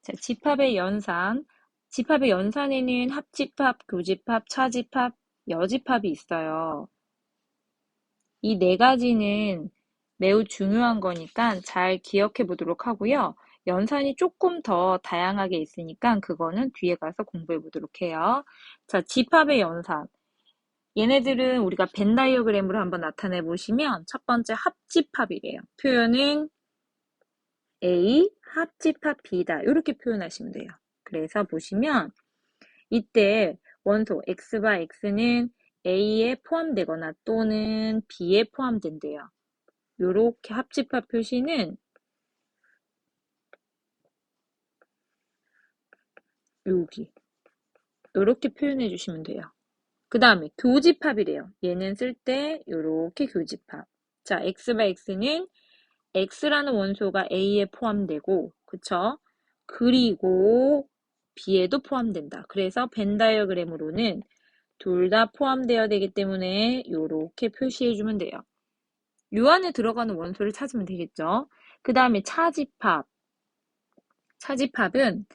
자, 집합의 연산. 집합의 연산에는 합집합, 교집합, 차집합, 여집합이 있어요. 이 네 가지는 매우 중요한 거니까 잘 기억해 보도록 하고요. 연산이 조금 더 다양하게 있으니까 그거는 뒤에 가서 공부해 보도록 해요. 자, 집합의 연산. 얘네들은 우리가 벤 다이어그램으로 한번 나타내 보시면 첫 번째 합집합이래요. 표현은 A 합집합 B다. 이렇게 표현하시면 돼요. 그래서 보시면 이때 원소 X와 X는 A에 포함되거나 또는 B에 포함된대요. 이렇게 합집합 표시는 여기 이렇게 표현해 주시면 돼요. 그 다음에 교집합이래요. 얘는 쓸 때 이렇게 교집합. 자, X와 X는 X라는 원소가 A에 포함되고, 그쵸? 그리고 B에도 포함된다. 그래서 벤 다이어그램으로는 둘 다 포함되어야 되기 때문에 이렇게 표시해주면 돼요. 요 안에 들어가는 원소를 찾으면 되겠죠? 그 다음에 차집합. 차집합은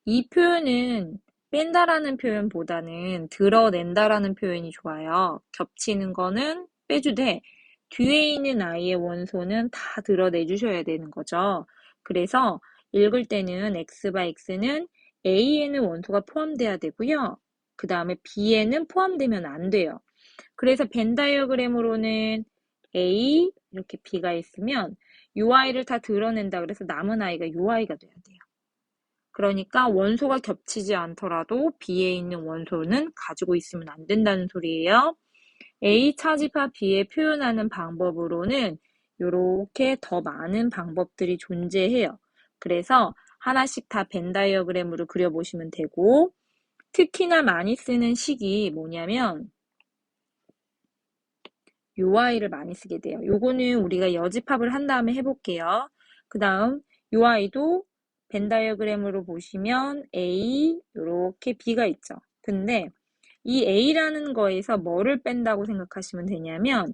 이 표현은 뺀다라는 표현보다는 드러낸다라는 표현이 좋아요. 겹치는 거는 빼주되 뒤에 있는 아이의 원소는 다 드러내주셔야 되는 거죠. 그래서 읽을 때는 X와 X는 A에는 원소가 포함돼야 되고요. 그 다음에 B에는 포함되면 안 돼요. 그래서 벤 다이어그램으로는 A, 이렇게 B가 있으면 요 아이를 다 드러낸다. 그래서 남은 아이가 요 아이가 돼야 돼요. 그러니까 원소가 겹치지 않더라도 B에 있는 원소는 가지고 있으면 안 된다는 소리예요. A 차집합 B에 표현하는 방법으로는 이렇게 더 많은 방법들이 존재해요. 그래서 하나씩 다 벤 다이어그램으로 그려보시면 되고, 특히나 많이 쓰는 식이 뭐냐면 요 아이를 많이 쓰게 돼요. 요거는 우리가 여집합을 한 다음에 해볼게요. 그 다음 요 아이도 벤 다이어그램으로 보시면 A, 요렇게 B가 있죠. 근데 이 A라는 거에서 뭐를 뺀다고 생각하시면 되냐면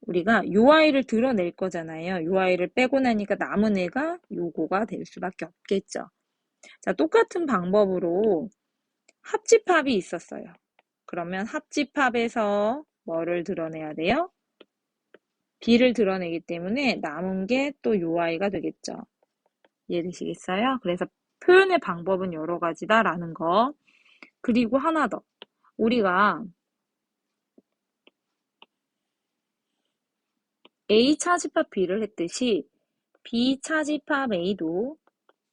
우리가 요 아이를 드러낼 거잖아요. 요 아이를 빼고 나니까 남은 애가 요거가 될 수밖에 없겠죠. 자, 똑같은 방법으로 합집합이 있었어요. 그러면 합집합에서 뭐를 드러내야 돼요? B를 드러내기 때문에 남은 게 또 요 아이가 되겠죠. 이해되시겠어요? 그래서 표현의 방법은 여러 가지다라는 거. 그리고 하나 더. 우리가 A 차집합 B를 했듯이 B 차집합 A도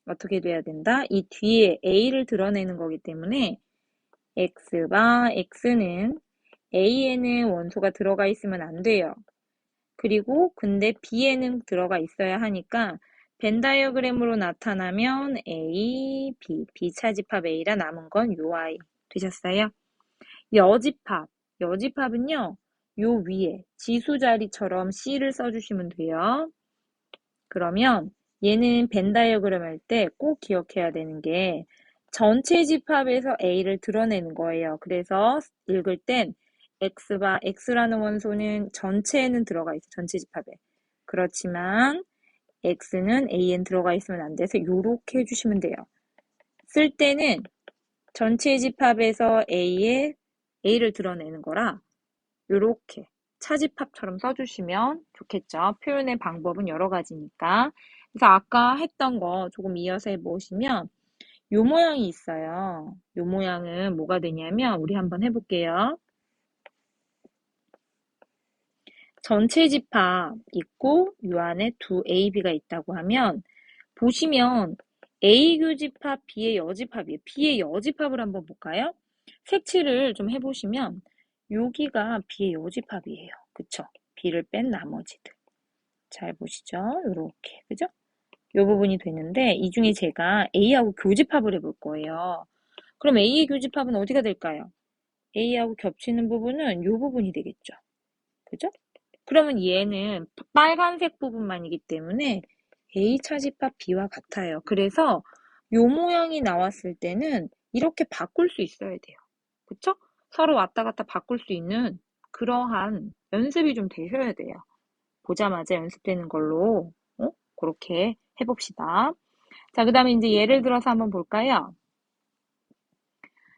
어떻게 돼야 된다? 이 뒤에 A를 드러내는 거기 때문에 X와 X는 A에는 원소가 들어가 있으면 안 돼요. 그리고 근데 B에는 들어가 있어야 하니까 벤 다이어그램으로 나타나면 A, B, B 차집합 A라 남은 건 요 아이 되셨어요? 여집합, 여집합은요, 요 위에 지수 자리처럼 C를 써주시면 돼요. 그러면 얘는 벤 다이어그램 할 때 꼭 기억해야 되는 게 전체 집합에서 A를 드러내는 거예요. 그래서 읽을 땐 X와 X라는 원소는 전체에는 들어가 있어, 전체 집합에. 그렇지만 X는 A엔 들어가 있으면 안 돼서 요렇게 해주시면 돼요. 쓸 때는 전체 집합에서 A를 드러내는 거라 요렇게 차집합처럼 써주시면 좋겠죠. 표현의 방법은 여러 가지니까. 그래서 아까 했던 거 조금 이어서 해보시면 요 모양이 있어요. 요 모양은 뭐가 되냐면 우리 한번 해볼게요. 전체 집합 있고 요 안에 두 AB가 있다고 하면 보시면 A 교집합, B의 여집합이에요. B의 여집합을 한번 볼까요? 색칠을 좀 해보시면 여기가 B의 여집합이에요. 그쵸? B를 뺀 나머지들. 잘 보시죠? 요렇게. 그죠? 요 부분이 되는데 이 중에 제가 A하고 교집합을 해볼 거예요. 그럼 A의 교집합은 어디가 될까요? A하고 겹치는 부분은 요 부분이 되겠죠. 그죠? 그러면 얘는 빨간색 부분만이기 때문에 A 차집합 B와 같아요. 그래서 요 모양이 나왔을 때는 이렇게 바꿀 수 있어야 돼요. 그쵸? 서로 왔다 갔다 바꿀 수 있는 그러한 연습이 좀 되셔야 돼요. 보자마자 연습되는 걸로 그렇게 해봅시다. 자, 그 다음에 이제 예를 들어서 한번 볼까요?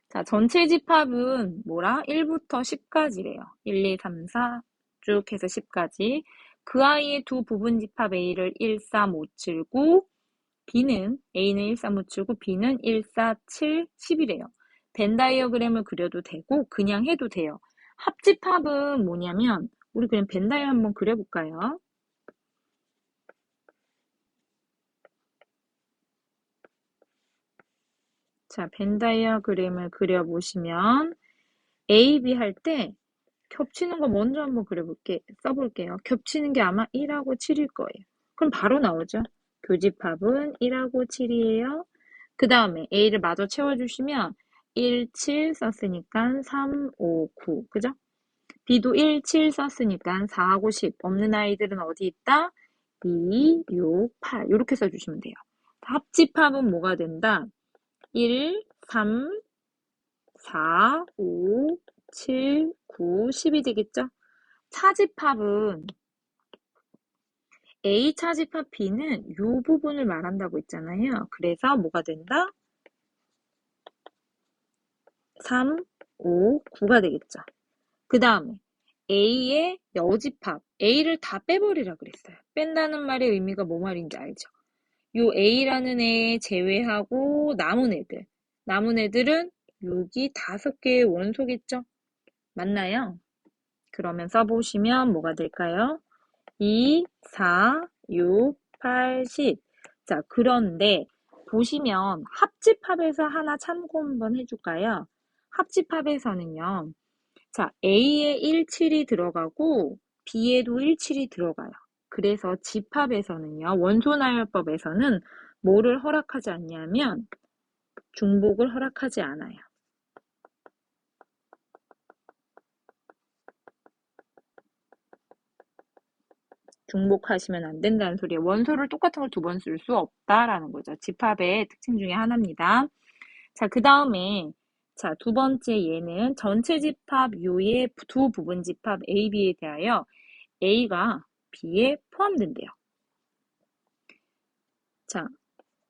자, 전체 집합은 뭐라? 1부터 10까지래요. 1, 2, 3, 4 쭉 해서 10까지. 그 아이의 두 부분 집합 A를 1, 3, 5, 7, 9, B는 A는 1, 3, 5, 7, 9, B는 1, 4, 7, 10이래요. 벤 다이어그램을 그려도 되고 그냥 해도 돼요. 합집합은 뭐냐면 우리 그냥 벤 다이어 한번 그려볼까요? 자, 벤 다이어그램을 그려보시면 A, B 할 때 겹치는 거 먼저 한번 써볼게요. 겹치는 게 아마 1하고 7일 거예요. 그럼 바로 나오죠. 교집합은 1하고 7이에요. 그 다음에 A를 마저 채워주시면 1, 7 썼으니까 3, 5, 9. 그죠? B도 1, 7 썼으니까 4하고 10. 없는 아이들은 어디 있다? 2, 6, 8. 이렇게 써주시면 돼요. 합집합은 뭐가 된다? 1, 3, 4, 5, 7, 9, 10이 되겠죠? 차집합은 A 차집합 B는 이 부분을 말한다고 했잖아요. 그래서 뭐가 된다? 3, 5, 9가 되겠죠. 그 다음에 A의 여집합, A를 다 빼버리라 그랬어요. 뺀다는 말의 의미가 뭐 말인지 알죠? 요 A라는 애 제외하고 남은 애들은 6이 5개의 원소겠죠? 맞나요? 그러면 써보시면 뭐가 될까요? 2, 4, 6, 8, 10. 자, 그런데 보시면 합집합에서 하나 참고 한번 해줄까요? 합집합에서는요. 자, A에 1, 7이 들어가고 B에도 1, 7이 들어가요. 그래서 집합에서는요. 원소나열법에서는 뭐를 허락하지 않냐면 중복을 허락하지 않아요. 중복하시면 안 된다는 소리예요. 원소를 똑같은 걸 두 번 쓸 수 없다라는 거죠. 집합의 특징 중에 하나입니다. 자, 그 다음에 자, 두 번째 얘는 전체 집합 U의 두 부분 집합 A, B에 대하여 A가 B에 포함된대요. 자,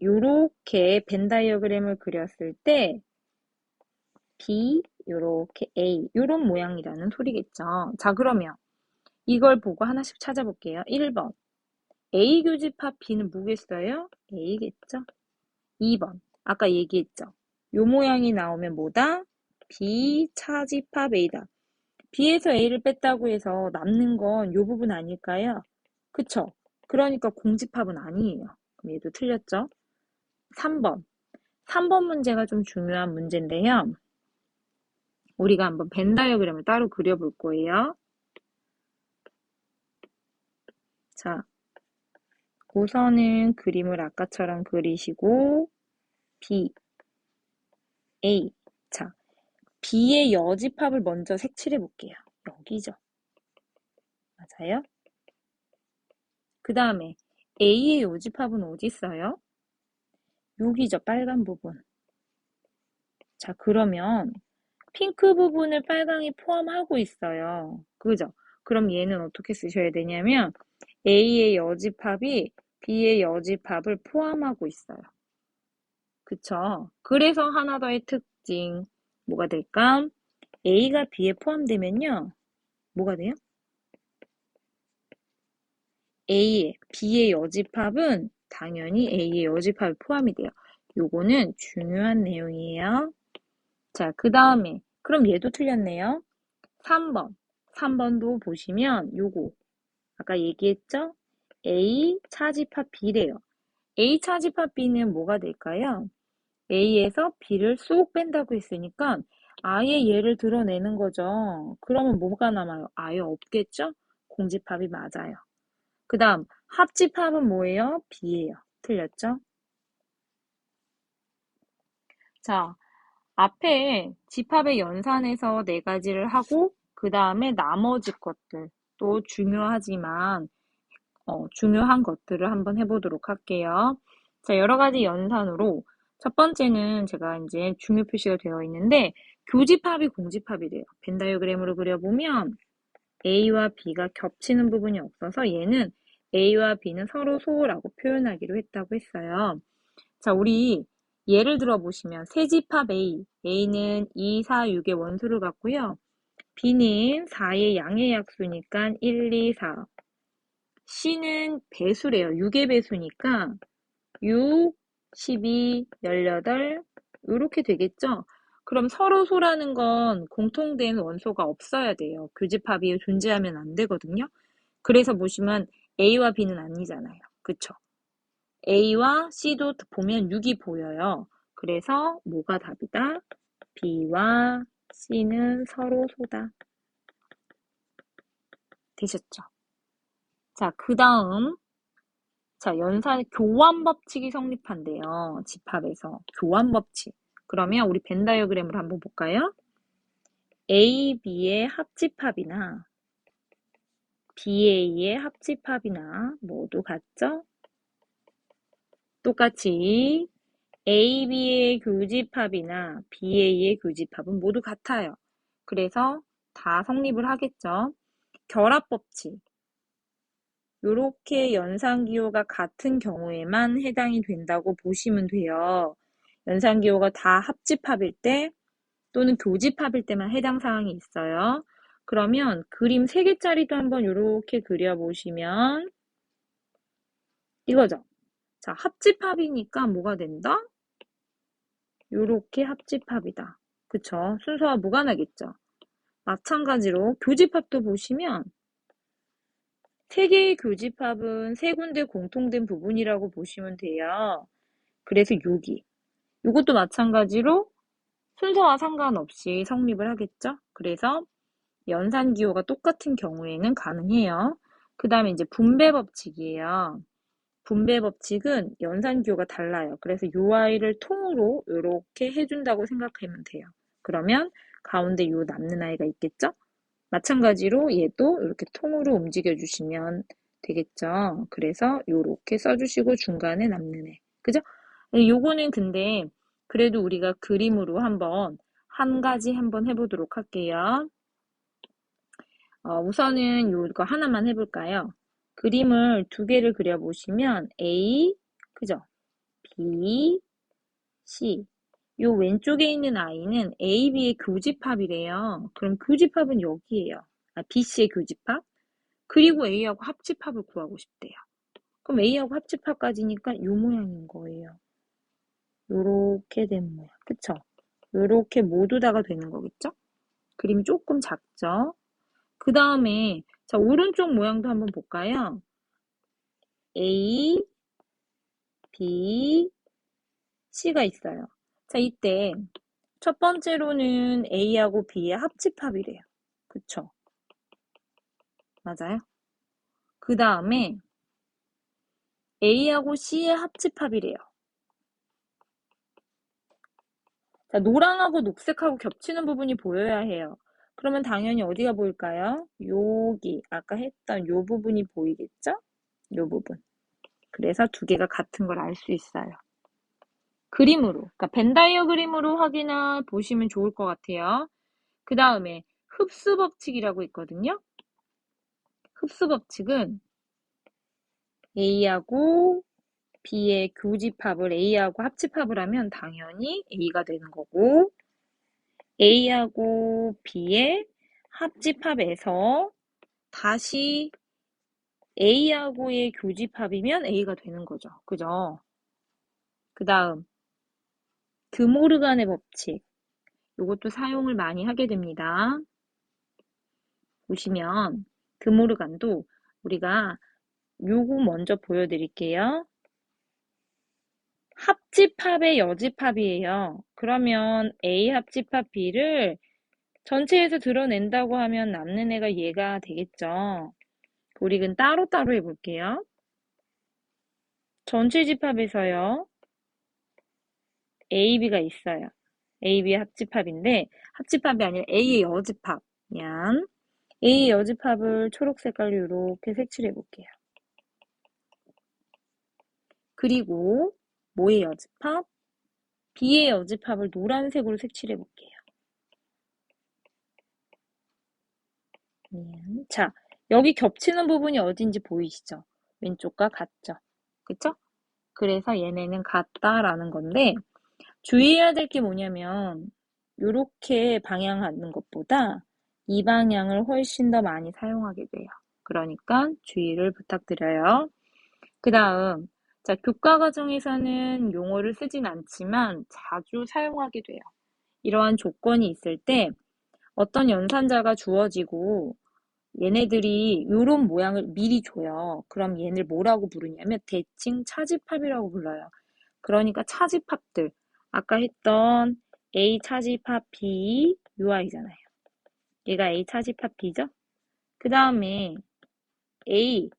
요렇게 벤 다이어그램을 그렸을 때 B, 요렇게 A, 요런 모양이라는 소리겠죠. 자, 그러면 이걸 보고 하나씩 찾아볼게요. 1번. A 교집합 B는 뭐겠어요? A겠죠? 2번. 아까 얘기했죠? 요 모양이 나오면 뭐다? B 차집합 A다. B에서 A를 뺐다고 해서 남는 건 요 부분 아닐까요? 그쵸? 그러니까 공집합은 아니에요. 그럼 얘도 틀렸죠? 3번. 3번 문제가 좀 중요한 문제인데요. 우리가 한번 벤 다이어그램을 따로 그려볼 거예요. 자, 우선은 그림을 아까처럼 그리시고 B, A. 자, B의 여집합을 먼저 색칠해 볼게요. 여기죠. 맞아요? 그 다음에 A의 여집합은 어디 있어요? 여기죠. 빨간 부분. 자, 그러면 핑크 부분을 빨강이 포함하고 있어요. 그죠? 그럼 얘는 어떻게 쓰셔야 되냐면 A의 여집합이 B의 여집합을 포함하고 있어요. 그쵸? 그래서 하나 더의 특징 뭐가 될까? A가 B에 포함되면요. 뭐가 돼요? B의 여집합은 당연히 A의 여집합에 포함이 돼요. 요거는 중요한 내용이에요. 자, 그 다음에 그럼 얘도 틀렸네요. 3번. 3번도 보시면 요거 아까 얘기했죠? A 차집합 B래요. A 차집합 B는 뭐가 될까요? A에서 B를 쏙 뺀다고 했으니까 아예 얘를 드러내는 거죠. 그러면 뭐가 남아요? 아예 없겠죠? 공집합이 맞아요. 그 다음 합집합은 뭐예요? B예요. 틀렸죠? 자, 앞에 집합의 연산에서 네 가지를 하고 그 다음에 나머지 것들 또 중요하지만 중요한 것들을 한번 해보도록 할게요. 자, 여러 가지 연산으로 첫 번째는 제가 이제 중요 표시가 되어 있는데 교집합이 공집합이래요. 벤 다이어그램으로 그려보면 A와 B가 겹치는 부분이 없어서 얘는 A와 B는 서로 소라고 표현하기로 했다고 했어요. 자, 우리 예를 들어 보시면 세집합 A, A는 2, 4, 6의 원수를 갖고요. B는 4의 양의 약수니까 1, 2, 4. C는 배수래요. 6의 배수니까 6, 12, 18 이렇게 되겠죠? 그럼 서로 소라는 건 공통된 원소가 없어야 돼요. 교집합이 존재하면 안 되거든요. 그래서 보시면 A와 B는 아니잖아요. 그쵸? A와 C도 보면 6이 보여요. 그래서 뭐가 답이다? B와 C는 서로 소다. 되셨죠? 자, 그 다음 자, 교환 법칙이 성립한대요. 집합에서. 교환 법칙. 그러면 우리 벤 다이어그램을 한번 볼까요? A, B의 합집합이나 BA의 합집합이나 모두 같죠? 똑같이 A, B의 교집합이나 BA의 교집합은 모두 같아요. 그래서 다 성립을 하겠죠. 결합 법칙. 요렇게 연산기호가 같은 경우에만 해당이 된다고 보시면 돼요. 연산기호가 다 합집합일 때 또는 교집합일 때만 해당 사항이 있어요. 그러면 그림 3개짜리도 한번 요렇게 그려보시면 이거죠. 자, 합집합이니까 뭐가 된다? 요렇게 합집합이다. 그쵸? 순서와 무관하겠죠? 마찬가지로 교집합도 보시면 3개의 교집합은 3군데 공통된 부분이라고 보시면 돼요. 그래서 여기. 이것도 마찬가지로 순서와 상관없이 성립을 하겠죠? 그래서 연산기호가 똑같은 경우에는 가능해요. 그 다음에 이제 분배 법칙이에요. 분배 법칙은 연산기호가 달라요. 그래서 요 아이를 통으로 이렇게 해준다고 생각하면 돼요. 그러면 가운데 요 남는 아이가 있겠죠? 마찬가지로 얘도 이렇게 통으로 움직여 주시면 되겠죠. 그래서 요렇게 써주시고 중간에 남는 애. 그죠? 요거는 근데 그래도 우리가 그림으로 한번 한 가지 한번 해보도록 할게요. 우선은 요거 하나만 해볼까요? 그림을 2개를 그려보시면 A, 그죠? B, C. 요 왼쪽에 있는 아이는 A, B의 교집합이래요. 그럼 교집합은 여기에요. B, C의 교집합. 그리고 A하고 합집합을 구하고 싶대요. 그럼 A하고 합집합까지니까 요 모양인 거예요. 요렇게 된 모양. 그쵸? 요렇게 모두 다가 되는 거겠죠? 그림이 조금 작죠? 그 다음에 자 오른쪽 모양도 한번 볼까요? A, B, C가 있어요. 자 이때 첫 번째로는 A하고 B의 합집합이래요. 그쵸? 맞아요? 그 다음에 A하고 C의 합집합이래요. 자, 노랑하고 녹색하고 겹치는 부분이 보여야 해요. 그러면 당연히 어디가 보일까요? 여기 아까 했던 요 부분이 보이겠죠? 요 부분. 그래서 2개가 같은 걸 알 수 있어요. 그림으로, 그러니까 벤 다이어그램으로 확인해 보시면 좋을 것 같아요. 그 다음에 흡수 법칙이라고 있거든요. 흡수 법칙은 A하고 B의 교집합을 A하고 합집합을 하면 당연히 A가 되는 거고 A하고 B의 합집합에서 다시 A하고의 교집합이면 A가 되는 거죠. 그죠? 그 다음 드모르간의 법칙. 이것도 사용을 많이 하게 됩니다. 보시면 드모르간도 우리가 요거 먼저 보여드릴게요. 합집합의 여집합이에요. 그러면 A 합집합 B를 전체에서 드러낸다고 하면 남는 애가 얘가 되겠죠. 우리는 따로따로 해볼게요. 전체 집합에서요. A, B가 있어요. A, B의 합집합인데 합집합이 아니라 A의 여집합. 양. A의 여집합을 초록 색깔로 이렇게 색칠해 볼게요. 그리고 뭐의 여집합? B의 여집합을 노란색으로 색칠해 볼게요. 자, 여기 겹치는 부분이 어딘지 보이시죠? 왼쪽과 같죠? 그쵸? 그래서 얘네는 같다라는 건데 주의해야 될 게 뭐냐면 이렇게 방향 갖는 것보다 이 방향을 훨씬 더 많이 사용하게 돼요. 그러니까 주의를 부탁드려요. 그 다음, 자, 교과 과정에서는 용어를 쓰진 않지만 자주 사용하게 돼요. 이러한 조건이 있을 때 어떤 연산자가 주어지고 얘네들이 요런 모양을 미리 줘요. 그럼 얘를 뭐라고 부르냐면 대칭 차집합이라고 불러요. 그러니까 차집합들, 아까 했던 A 차집합 B UI잖아요. 얘가 A 차집합 B죠? 그 다음에 A,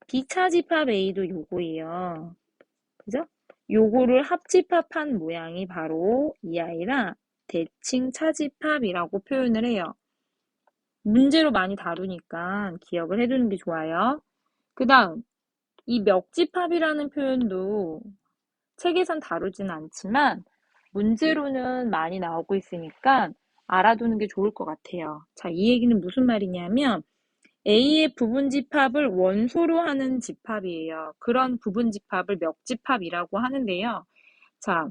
B 차집합 A도 요거예요. 그죠? 요거를 합집합한 모양이 바로 이 아이라 대칭 차집합이라고 표현을 해요. 문제로 많이 다루니까 기억을 해두는 게 좋아요. 그 다음, 이 멱집합이라는 표현도 책에선 다루지는 않지만 문제로는 많이 나오고 있으니까 알아두는 게 좋을 것 같아요. 자, 이 얘기는 무슨 말이냐면 A의 부분집합을 원소로 하는 집합이에요. 그런 부분집합을 멱집합이라고 하는데요. 자,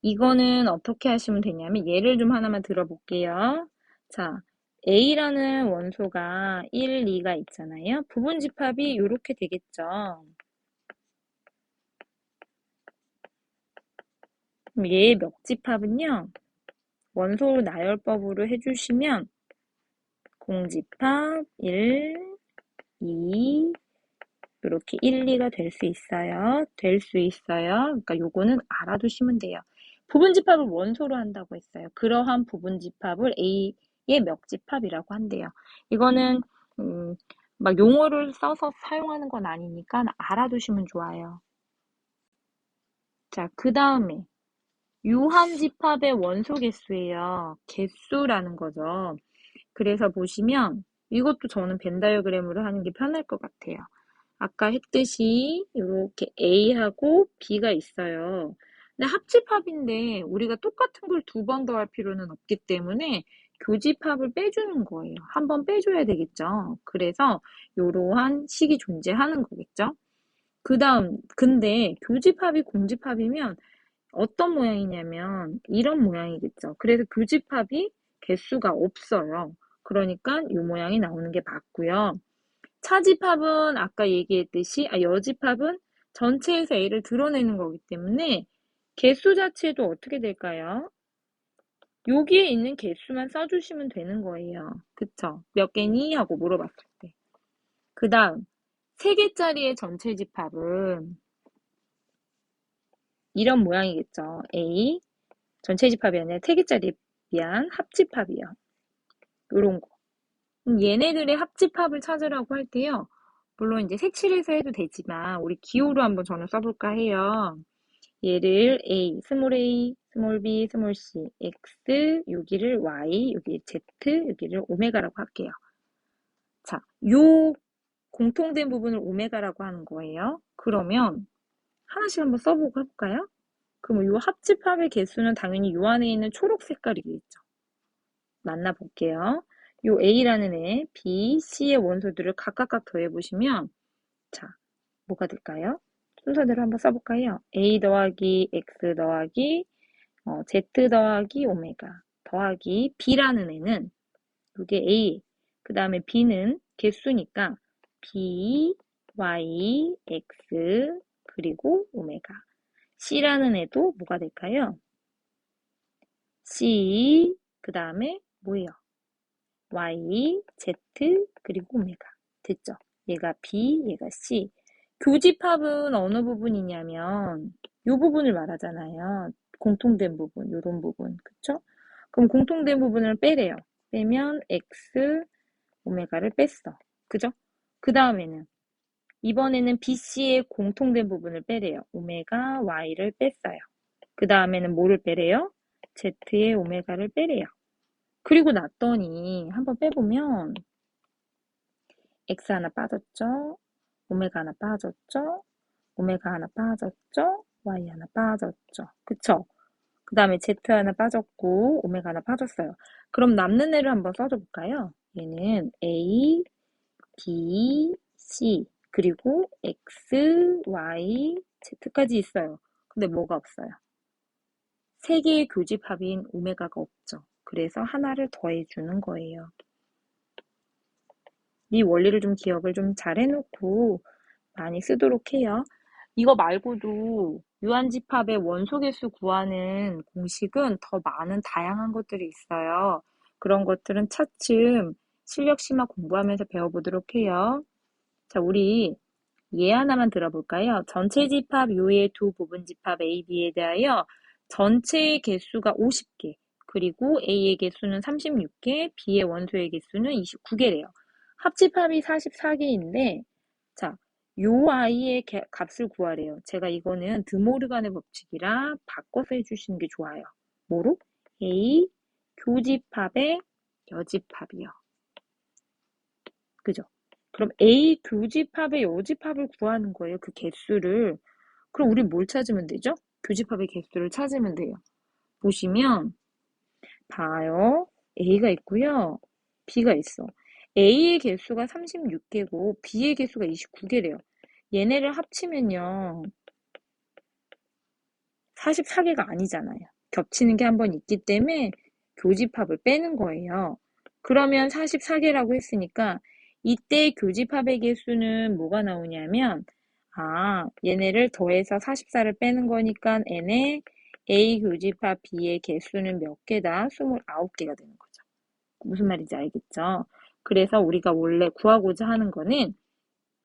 이거는 어떻게 하시면 되냐면 예를 좀 하나만 들어볼게요. 자, A라는 원소가 1, 2가 있잖아요. 부분집합이 이렇게 되겠죠. 그럼 얘의 멱집합은요. 원소 나열법으로 해주시면 공집합 1, 2 이렇게 1, 2가 될 수 있어요. 될 수 있어요. 그러니까 요거는 알아두시면 돼요. 부분집합을 원소로 한다고 했어요. 그러한 부분집합을 A의 멱집합이라고 한대요. 이거는 막 용어를 써서 사용하는 건 아니니까 알아두시면 좋아요. 자, 그 다음에 유한집합의 원소 개수예요. 개수라는 거죠. 그래서 보시면 이것도 저는 벤 다이어그램으로 하는 게 편할 것 같아요. 아까 했듯이 이렇게 A하고 B가 있어요. 근데 합집합인데 우리가 똑같은 걸 두 번 더 할 필요는 없기 때문에 교집합을 빼주는 거예요. 한 번 빼줘야 되겠죠. 그래서 이러한 식이 존재하는 거겠죠. 그 다음, 근데 교집합이 공집합이면 어떤 모양이냐면 이런 모양이겠죠. 그래서 교집합이 개수가 없어요. 그러니까 이 모양이 나오는 게 맞고요. 차집합은 아까 얘기했듯이 여집합은 전체에서 A를 드러내는 거기 때문에 개수 자체도 어떻게 될까요? 여기에 있는 개수만 써주시면 되는 거예요. 그쵸? 몇 개니? 하고 물어봤을 때. 그 다음 3개짜리의 전체 집합은 이런 모양이겠죠. A 전체 집합이 아니라 3개짜리 미안 합집합이요. 요런 거. 얘네들의 합집합을 찾으라고 할 때요. 물론 이제 색칠해서 해도 되지만 우리 기호로 한번 저는 써볼까 해요. 얘를 A, 스몰 b, 스몰 c, x, 여기를 y, 여기 z, 여기를 오메가라고 할게요. 자, 요 공통된 부분을 오메가라고 하는 거예요. 그러면 하나씩 한번 써보고 해볼까요? 그럼 요 합집합의 개수는 당연히 요 안에 있는 초록 색깔이겠죠. 만나볼게요. 요 A라는 애, B, C의 원소들을 각각 더해보시면 자, 뭐가 될까요? 순서대로 한번 써볼까요? A 더하기 X 더하기 Z 더하기 오메가 더하기 B라는 애는 이게 A, 그 다음에 B는 개수니까 B, Y, X 그리고 오메가 C라는 애도 뭐가 될까요? C, 그 다음에 뭐예요? Y, Z, 그리고 오메가. 됐죠? 얘가 B, 얘가 C. 교집합은 어느 부분이냐면 이 부분을 말하잖아요. 공통된 부분, 요런 부분. 그쵸? 그럼 공통된 부분을 빼래요. 빼면 X, 오메가를 뺐어. 그죠? 그 다음에는 이번에는 BC의 공통된 부분을 빼래요. 오메가, Y를 뺐어요. 그 다음에는 뭐를 빼래요? Z의 오메가를 빼래요. 그리고 났더니 한번 빼보면 X 하나 빠졌죠? 오메가 하나 빠졌죠? 오메가 하나 빠졌죠? Y 하나 빠졌죠? 그쵸? 그 다음에 Z 하나 빠졌고 오메가 하나 빠졌어요. 그럼 남는 애를 한번 써줘 볼까요? 얘는 A, B, C 그리고 x, y, z까지 있어요. 근데 뭐가 없어요? 세 개의 교집합인 오메가가 없죠. 그래서 하나를 더해주는 거예요. 이 원리를 좀 기억을 좀 잘 해놓고 많이 쓰도록 해요. 이거 말고도 유한집합의 원소개수 구하는 공식은 더 많은 다양한 것들이 있어요. 그런 것들은 차츰 실력 심화 공부하면서 배워보도록 해요. 자, 우리 예 하나만 들어볼까요? 전체 집합 요의 두 부분 집합 A, B에 대하여 전체의 개수가 50개, 그리고 A의 개수는 36개, B의 원소의 개수는 29개래요. 합집합이 44개인데, 자, 요 아이의 값을 구하래요. 제가 이거는 드모르간의 법칙이라 바꿔서 해주시는 게 좋아요. 뭐로? A 교집합의 여집합이요. 그죠? 그럼 A 교집합의 여집합을 구하는 거예요. 그 개수를. 그럼 우리 뭘 찾으면 되죠? 교집합의 개수를 찾으면 돼요. 보시면 봐요. A가 있고요. B가 있어. A의 개수가 36개고 B의 개수가 29개래요. 얘네를 합치면요. 44개가 아니잖아요. 겹치는 게 한 번 있기 때문에 교집합을 빼는 거예요. 그러면 44개라고 했으니까 이때 교집합의 개수는 뭐가 나오냐면 얘네를 더해서 44를 빼는 거니까 n의 A 교집합 B의 개수는 몇 개다? 29개가 되는 거죠. 무슨 말인지 알겠죠? 그래서 우리가 원래 구하고자 하는 거는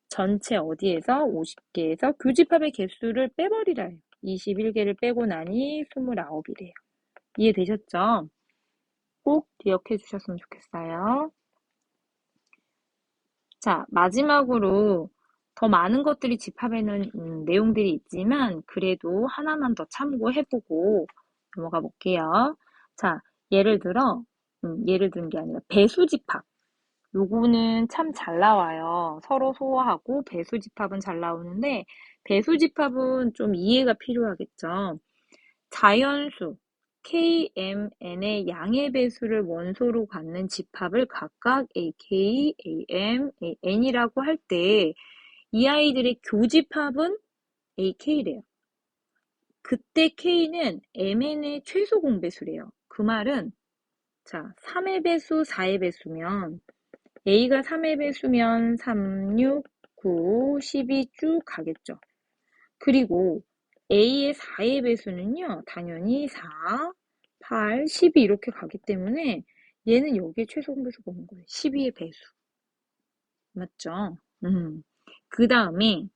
전체 어디에서 50개에서 교집합의 개수를 빼버리라 해요. 21개를 빼고 나니 29이래요. 이해되셨죠? 꼭 기억해 주셨으면 좋겠어요. 자, 마지막으로 더 많은 것들이 집합에는 내용들이 있지만 그래도 하나만 더 참고해보고 넘어가 볼게요. 자, 예를 든 게 아니라 배수집합. 요거는 참 잘 나와요. 서로 소화하고 배수집합은 잘 나오는데 배수집합은 좀 이해가 필요하겠죠. 자연수 K, M, N의 양의 배수를 원소로 갖는 집합을 각각 AK, AM, N이라고 할 때 이 아이들의 교집합은 AK래요. 그때 K는 MN의 최소 공배수래요. 그 말은 자, 3의 배수, 4의 배수면 A가 3의 배수면 3, 6, 9, 12 쭉 가겠죠. 그리고 A의 4의 배수는요, 당연히 4, 8, 12 이렇게 가기 때문에 얘는 여기에 최소 공배수가 오는 거예요. 12의 배수. 맞죠? 그 다음에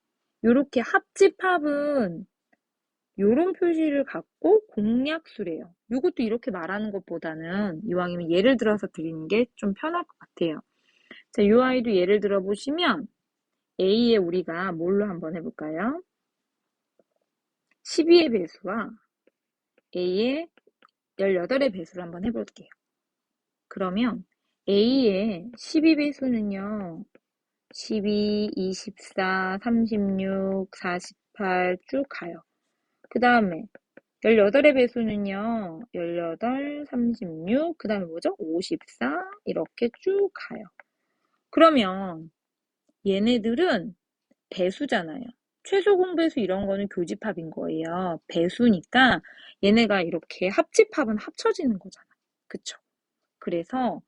이렇게 합집합은 요런 표시를 갖고 공약수래요. 이것도 이렇게 말하는 것보다는 이왕이면 예를 들어서 드리는 게 좀 편할 것 같아요. 자, 이 아이도 예를 들어 보시면 A에 우리가 뭘로 한번 해볼까요? 12의 배수와 A의 18의 배수를 한번 해볼게요. 그러면 A의 12배수는요. 12, 24, 36, 48 쭉 가요. 그 다음에 18의 배수는요. 18, 36, 그 다음에 뭐죠? 54 이렇게 쭉 가요. 그러면 얘네들은 배수잖아요. 최소 공배수 이런 거는 교집합인 거예요. 배수니까 얘네가 이렇게 합집합은 합쳐지는 거잖아. 그쵸? 그래서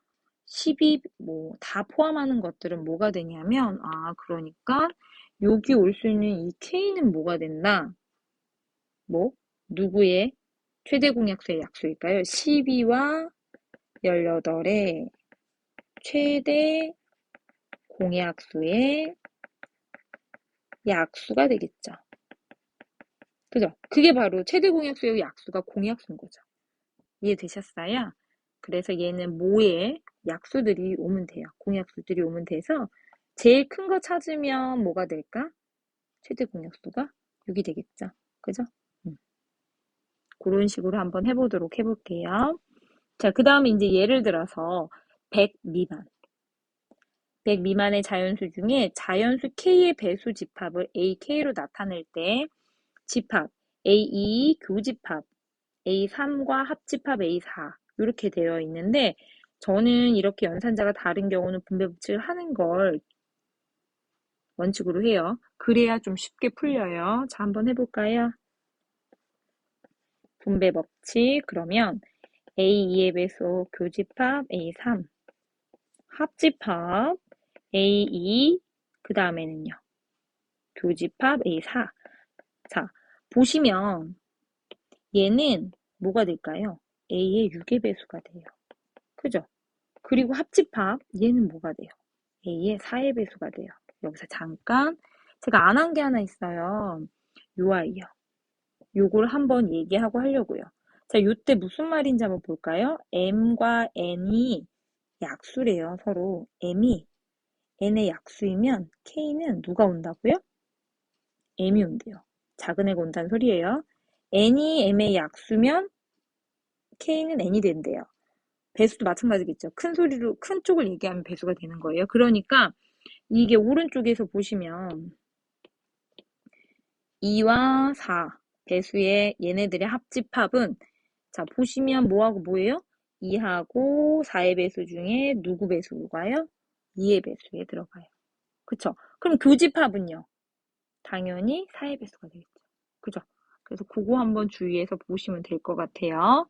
12, 다 포함하는 것들은 뭐가 되냐면, 그러니까 여기 올 수 있는 이 K는 뭐가 된다? 누구의 최대 공약수의 약수일까요? 12와 18의 최대 공약수의 약수가 되겠죠. 그죠? 그게 바로 최대 공약수의 약수가 공약수인 거죠. 이해되셨어요? 그래서 얘는 모의 약수들이 오면 돼요. 공약수들이 오면 돼서 제일 큰 거 찾으면 뭐가 될까? 최대 공약수가 6이 되겠죠. 그죠? 그런 식으로 한번 해볼게요. 자, 그 다음에 이제 예를 들어서 100 미만. 100 미만의 자연수 중에 자연수 K의 배수 집합을 AK로 나타낼 때 집합 A2 교집합 A3과 합집합 A4 이렇게 되어 있는데 저는 이렇게 연산자가 다른 경우는 분배 법칙을 하는 걸 원칙으로 해요. 그래야 좀 쉽게 풀려요. 자, 한번 해볼까요? 분배 법칙. 그러면 A2의 배수 교집합 A3, 합집합 A2, 그 다음에는요. 교집합 A4. 자, 보시면 얘는 뭐가 될까요? A의 6의 배수가 돼요. 그죠? 그리고 합집합 얘는 뭐가 돼요? A의 4의 배수가 돼요. 여기서 잠깐 제가 안 한 게 하나 있어요. 요 아이요. 요걸 한번 얘기하고 하려고요. 자, 요때 무슨 말인지 한번 볼까요? M과 N이 약수래요, 서로. M이 N의 약수이면 K는 누가 온다고요? M이 온대요. 작은 애가 온다는 소리예요. N이 M의 약수면 K는 N이 된대요. 배수도 마찬가지겠죠. 큰 소리로 큰 쪽을 얘기하면 배수가 되는 거예요. 그러니까 이게 오른쪽에서 보시면 2와 4 배수의 얘네들의 합집합은 자 보시면 뭐하고 뭐예요? 2하고 4의 배수 중에 누구 배수가요? 2의 배수에 들어가요. 그쵸? 그럼 교집합은요? 당연히 4의 배수가 되겠죠. 그죠? 그래서 그거 한번 주의해서 보시면 될 것 같아요.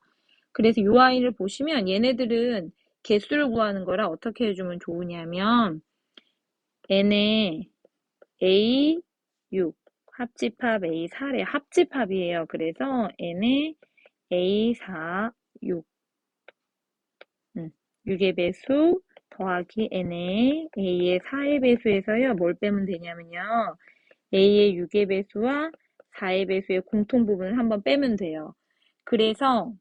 그래서 이 아이를 보시면 얘네들은 개수를 구하는 거라 어떻게 해주면 좋으냐면 n의 a 6 합집합 a 4래 합집합이에요. 그래서 n의 a 4 6 6의 배수 더하기 n의 a의 4의 배수에서요. 뭘 빼면 되냐면요. a의 6의 배수와 4의 배수의 공통 부분을 한번 빼면 돼요. 그래서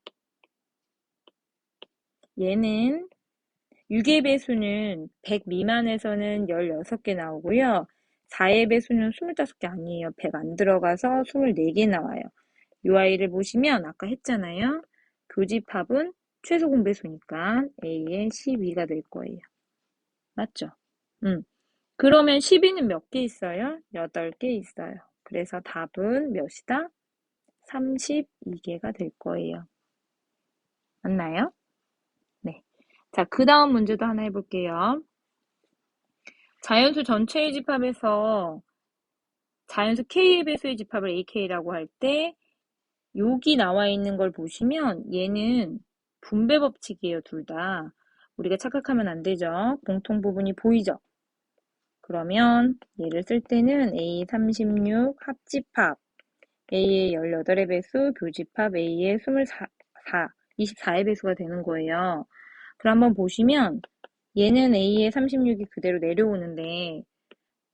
얘는 6의 배수는 100 미만에서는 16개 나오고요. 4의 배수는 25개 아니에요. 100 안 들어가서 24개 나와요. 이 아이를 보시면 아까 했잖아요. 교집합은 최소 공배수니까 A의 12가 될 거예요. 맞죠? 그러면 12는 몇 개 있어요? 8개 있어요. 그래서 답은 몇이다? 32개가 될 거예요. 맞나요? 네. 자, 그 다음 문제도 하나 해볼게요. 자연수 전체의 집합에서 자연수 K의 배수의 집합을 AK라고 할 때 여기 나와 있는 걸 보시면 얘는 분배 법칙이에요, 둘 다. 우리가 착각하면 안 되죠. 공통 부분이 보이죠? 그러면 얘를 쓸 때는 A36 합집합 A의 18의 배수, 교집합 A의 24, 24의 배수가 되는 거예요. 그럼 한번 보시면 얘는 A의 36이 그대로 내려오는데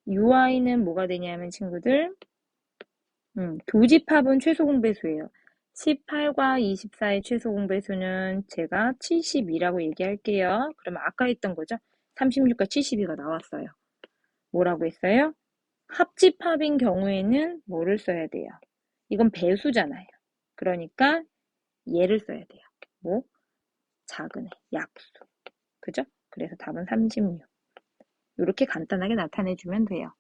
UI는 뭐가 되냐면 친구들 교집합은 최소 공배수예요. 18과 24의 최소 공배수는 제가 72라고 얘기할게요. 그러면 아까 했던 거죠. 36과 72가 나왔어요. 뭐라고 했어요? 합집합인 경우에는 뭐를 써야 돼요? 이건 배수잖아요. 그러니까 얘를 써야 돼요. 뭐? 작은 애, 약수. 그죠? 그래서 답은 36. 이렇게 간단하게 나타내주면 돼요.